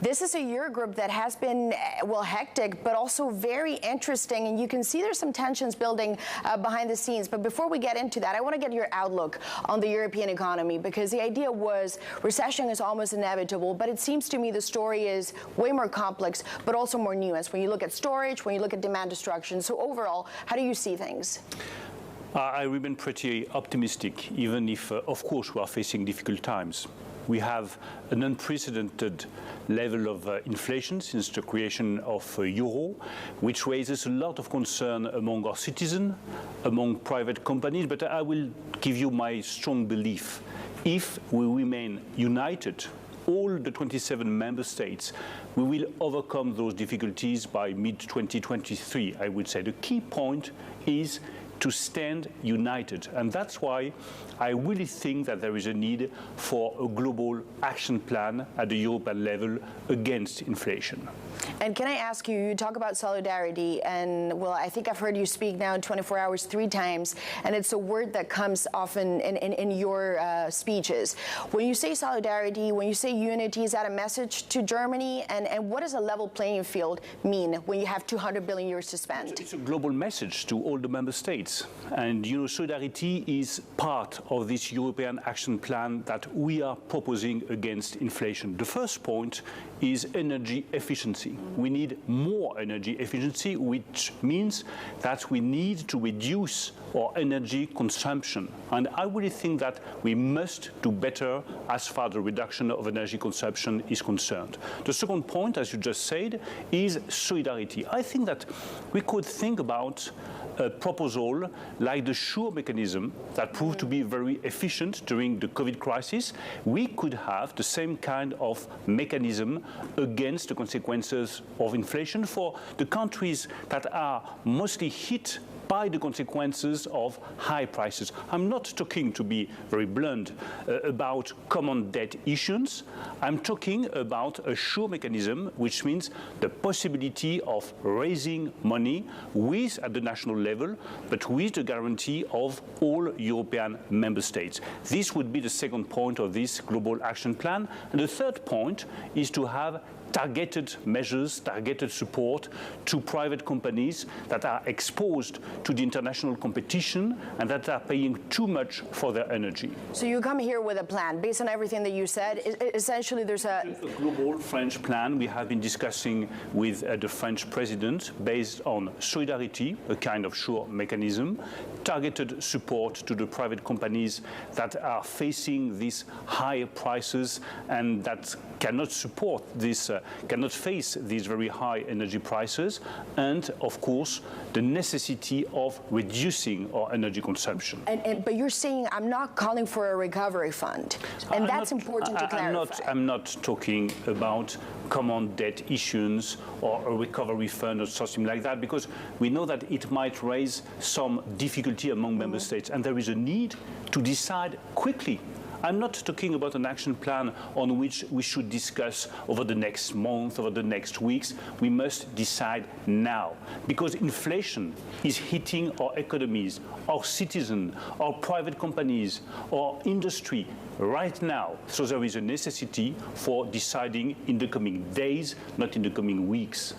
This is a Eurogroup that has been, well, hectic, but also very interesting. And you can see there's some tensions building behind the scenes. But before we get into that, I want to get your outlook on the European economy, because the idea was recession is almost inevitable. But it seems to me the story is way more complex, but also more nuanced when you look at storage, when you look at demand destruction. So overall, how do you see things? I remain pretty optimistic, even if, of course, we are facing difficult times. We have an unprecedented level of inflation since the creation of euro, which raises a lot of concern among our citizens, among private companies. But I will give you my strong belief. If we remain united, all the 27 member states, we will overcome those difficulties by mid-2023, I would say. The key point is to stand united. And that's why I really think that there is a need for a global action plan at the European level against inflation. And can I ask you, you talk about solidarity, and well, I think I've heard you speak now in 24 hours 3 times, and it's a word that comes often in your speeches. When you say solidarity, when you say unity, is that a message to Germany? And what does a level playing field mean when you have 200 billion euros to spend? It's a global message to all the member states. And, you know, solidarity is part of this European action plan that we are proposing against inflation. The first point is energy efficiency. We need more energy efficiency, which means that we need to reduce our energy consumption. And I really think that we must do better as far as the reduction of energy consumption is concerned. The second point, as you just said, is solidarity. I think that we could think about a proposal like the SURE mechanism that proved to be very efficient during the COVID crisis. We could have the same kind of mechanism against the consequences of inflation for the countries that are mostly hit by the consequences of high prices. I'm not talking, to be very blunt, about common debt issuance. I'm talking about a SURE mechanism, which means the possibility of raising money at the national level, but with the guarantee of all European member states. This would be the second point of this global action plan. And the third point is to have targeted measures, targeted support to private companies that are exposed to the international competition and that are paying too much for their energy. So you come here with a plan based on everything that you said. Essentially, there's a global French plan we have been discussing with the French president based on solidarity, a kind of SURE mechanism, targeted support to the private companies that are facing these high prices and that cannot support this, cannot face these very high energy prices, and of course the necessity of reducing our energy consumption. But you're saying I'm not calling for a recovery fund, and that's important to clarify. I'm not talking about common debt issuance or a recovery fund or something like that, because we know that it might raise some difficulty among member states, and there is a need to decide quickly. I'm not talking about an action plan on which we should discuss over the next month, over the next weeks. We must decide now, because inflation is hitting our economies, our citizens, our private companies, our industry right now. So there is a necessity for deciding in the coming days, not in the coming weeks.